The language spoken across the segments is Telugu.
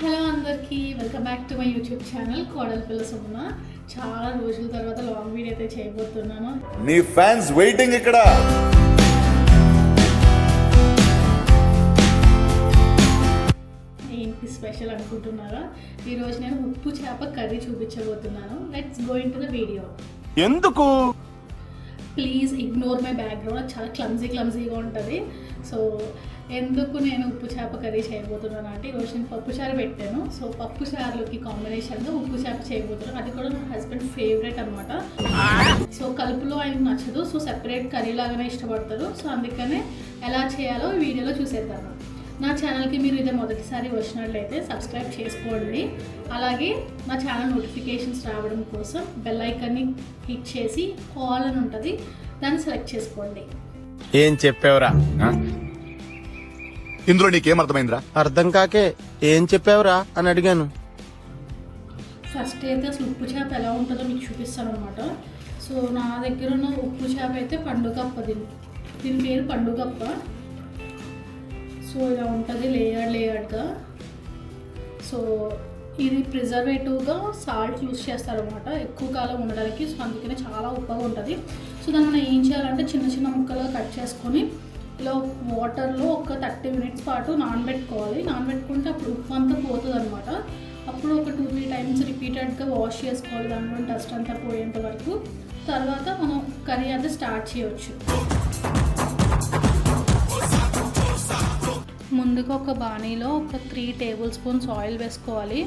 హలో అందరికీ welcome back to my YouTube channel కోడలి పిల్ల సుమన. చాలా రోజుల తర్వాత లాంగ్ వీడియో అయితే చేయబోతున్నాను. నీ ఫ్యాన్స్ వెయిటింగ్ ఇక్కడ. ఏంటి స్పెషల్ అనుకుంటున్నారా? ఈరోజు నేను ఉప్పు చేప కర్రీ చూపించబోతున్నాను. Let's go in to the video. ఎందుకు? ప్లీజ్ ఇగ్నోర్ మై బ్యాక్గ్రౌండ్, చాలా క్లమ్జీగా ఉంటుంది. సో ఎందుకు నేను ఉప్పు చేప కర్రీ చేయబోతున్నాను అంటే, ఈరోజు నేను పప్పు చారు పెట్టాను. సో పప్పు చారులోకి కాంబినేషన్గా ఉప్పు చేప చేయబోతున్నాను. అది కూడా నా హస్బెండ్ ఫేవరెట్ అనమాట. సో కలుపులో ఆయనకు నచ్చదు, సో సెపరేట్ కర్రీ లాగానే ఇష్టపడతారు. సో అందుకనే ఎలా చేయాలో ఈ వీడియోలో చూసేద్దాము. నా ఛానల్కి మీరు ఇదే మొదటిసారి వచ్చినట్లయితే సబ్స్క్రైబ్ చేసుకోండి. అలాగే నా ఛానల్ నోటిఫికేషన్స్ రావడం కోసం బెల్ ఐకాన్ని క్లిక్ చేసి ఆల్ అని ఉంటుంది, దాన్ని సెలెక్ట్ చేసుకోండి. ఏం చెప్పావురా? ఇందులో నీకేం అర్థమైందిరా? అర్థం కాకే ఏం చెప్పావురా అని అడిగాను. ఫస్ట్ అయితే అసలు ఉప్పు చేప ఎలా ఉంటుందో మీకు చూపిస్తాను అనమాట. సో నా దగ్గర ఉన్న ఉప్పు చేప అయితే పండుగప్ప, దీని పేరు పండుగప్ప. సో ఇలా ఉంటుంది లేయర్డ్గా. సో ఇది ప్రిజర్వేటివ్గా సాల్ట్ యూస్ చేస్తారనమాట ఎక్కువ కాలం ఉండడానికి. సో అందుకనే చాలా ఉప్పగా ఉంటుంది. సో దాన్ని మనం ఏం చేయాలంటే చిన్న చిన్న ముక్కలుగా కట్ చేసుకొని ఇలా వాటర్లో ఒక 30 మినిట్స్ పాటు నానబెట్టుకోవాలి. నానబెట్టుకుంటే అప్పుడు ఉప్పు అంతా పోతుంది అనమాట. అప్పుడు ఒక 2-3 టైమ్స్ రిపీటెడ్గా వాష్ చేసుకోవాలి, దాంట్లో డస్ట్ అంతా పోయేంత వరకు. తర్వాత మనం కర్రీ అంతా స్టార్ట్ చేయవచ్చు. ముందుగా ఒక బాణీలో ఒక 3 టేబుల్ స్పూన్స్ ఆయిల్ వేసుకోవాలి.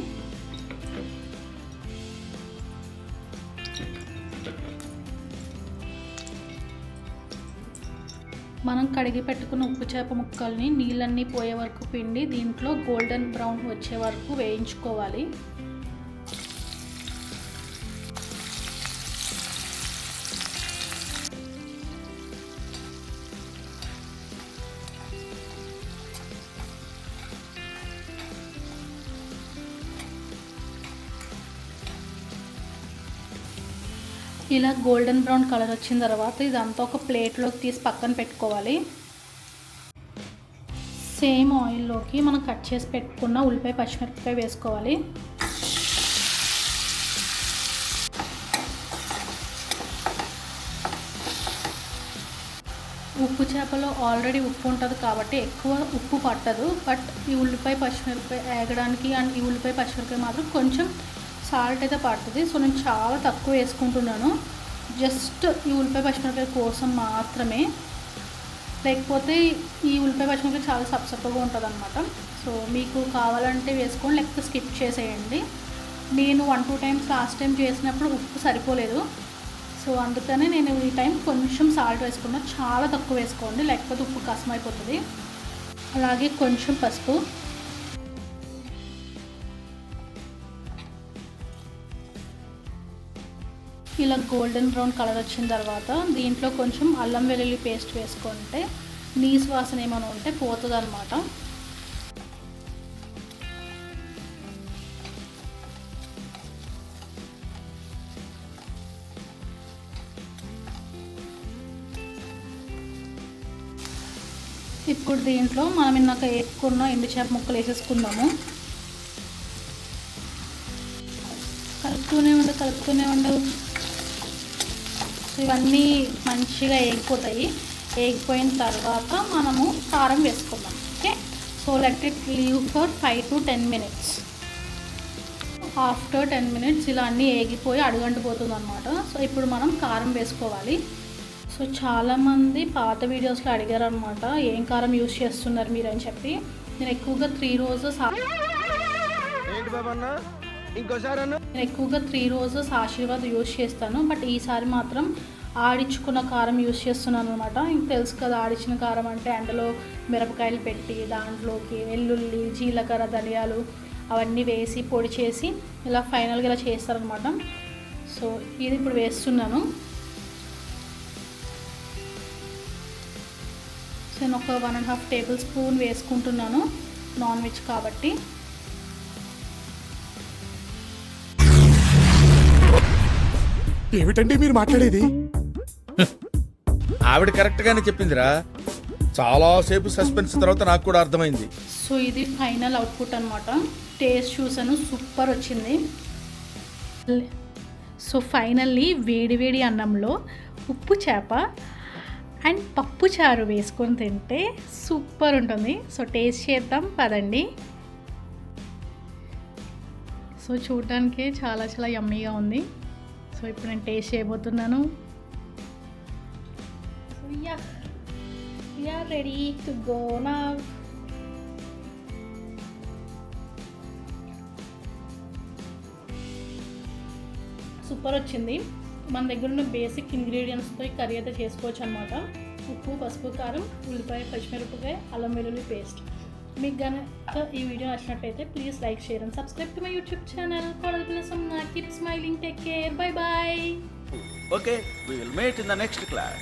మనం కడిగి పెట్టుకున్న ఉప్పు చేప ముక్కల్ని నీళ్ళన్నీ పోయే వరకు పిండి దీంట్లో గోల్డెన్ బ్రౌన్ వచ్చే వరకు వేయించుకోవాలి. ఇలా గోల్డెన్ బ్రౌన్ కలర్ వచ్చిన తర్వాత ఇదంతా ఒక ప్లేట్లోకి తీసి పక్కన పెట్టుకోవాలి. సేమ్ ఆయిల్లోకి మనం కట్ చేసి పెట్టుకున్న ఉల్లిపాయ పచ్చిమిరపకాయ వేసుకోవాలి. ఉప్పు చేపలో ఆల్రెడీ ఉప్పు ఉంటుంది కాబట్టి ఎక్కువ ఉప్పు పట్టదు. బట్ ఈ ఉల్లిపాయ పచ్చిమిరపకాయ వేగడానికి అండ్ ఈ ఉల్లిపాయ పచ్చిమిరపకాయ మాత్రం కొంచెం సాల్ట్ అయితే పడుతుంది. సో నేను చాలా తక్కువ వేసుకుంటున్నాను, జస్ట్ ఈ ఉల్లిపాయ పచ్చిమిరపకాయ కోసం మాత్రమే. లేకపోతే ఈ ఉల్లిపాయ పచ్చిమిరపకాయ చాలా సప్పగా ఉంటుంది అనమాట. సో మీకు కావాలంటే వేసుకోండి, లేకపోతే స్కిప్ చేసేయండి. నేను 1-2 టైమ్స్ లాస్ట్ టైం చేసినప్పుడు ఉప్పు సరిపోలేదు. సో అందుకనే నేను ఈ టైం కొంచెం సాల్ట్ వేసుకున్నాను. చాలా తక్కువ వేసుకోండి, లేకపోతే ఉప్పు కసమైపోతుంది. అలాగే కొంచెం పసుపు, ఇలా గోల్డెన్ బ్రౌన్ కలర్ వచ్చిన తర్వాత దీంట్లో కొంచెం అల్లం వెల్లుల్లి పేస్ట్ వేసుకుంటే నీసు వాసన ఏమైనా ఉంటే పోతుంది అనమాట. ఇప్పుడు దీంట్లో మనం ఇందాక వేసుకున్న ఎండు చేప ముక్కలు వేసేసుకుందాము. కలుపుతూనే ఉండు. ఇవన్నీ మంచిగా వేగిపోతాయి. వేగిపోయిన తర్వాత మనము కారం వేసుకుందాం. Okay, so let it leave for 5 to 10 minutes. After 10 minutes ఇలా అన్నీ వేగిపోయి అడుగంటిపోతుంది అనమాట. సో ఇప్పుడు మనం కారం వేసుకోవాలి. సో చాలామంది పాత వీడియోస్లో అడిగారు అనమాట, ఏం కారం యూస్ చేస్తున్నారు మీరు అని చెప్పి. నేను ఎక్కువగా 3 రోజెస్ ఆశీర్వాద్ యూస్ చేస్తాను. బట్ ఈసారి మాత్రం ఆడించుకున్న కారం యూస్ చేస్తున్నాను అనమాట. ఇంక తెలుసు కదా, ఆడించిన కారం అంటే ఎండలో మిరపకాయలు పెట్టి దాంట్లోకి వెల్లుల్లి, జీలకర్ర, ధనియాలు అవన్నీ వేసి పొడి చేసి ఇలా ఫైనల్గా ఇలా చేస్తారనమాట. సో ఇది ఇప్పుడు వేస్తున్నాను. సో నేను ఒక 1.5 టేబుల్ స్పూన్ వేసుకుంటున్నాను, నాన్ వెజ్ కాబట్టి. ఏమిటండి మీరు మాట్లాడేది? ఆవిడ కరెక్ట్ గానే చెప్పిందిరా. చాలాసేపు సస్పెన్స్ తర్వాత నాకు కూడా అర్థమైంది. సో ఇది ఫైనల్ అవుట్పుట్ అనమాట. టేస్ట్ చూసాను, సూపర్ వచ్చింది. సో ఫైనల్లీ వేడి వేడి అన్నంలో ఉప్పు చేప అండ్ పప్పు చారు వేసుకొని తింటే సూపర్ ఉంటుంది. సో టేస్ట్ చేద్దాం పదండి. సో చూడడానికి చాలా చాలా యమ్మీగా ఉంది. సో ఇప్పుడు నేను టేస్ట్ చేయబోతున్నాను. So we are ready to go now. Super వచ్చింది. మన దగ్గర ఉన్న బేసిక్ ఇంగ్రీడియంట్స్తో ఈ కర్రీ అయితే చేసుకోవచ్చు అనమాట. ఉప్పు, పసుపు, కారం, ఉల్లిపాయ, పచ్చిమిరపకాయ, అల్లం వెల్లుల్లి పేస్ట్. మీకు కనుక ఈ వీడియో నచ్చినట్టయితే please like, share and subscribe to my YouTube channel. Keep smiling, take care, bye bye. Okay, we will meet in the next class.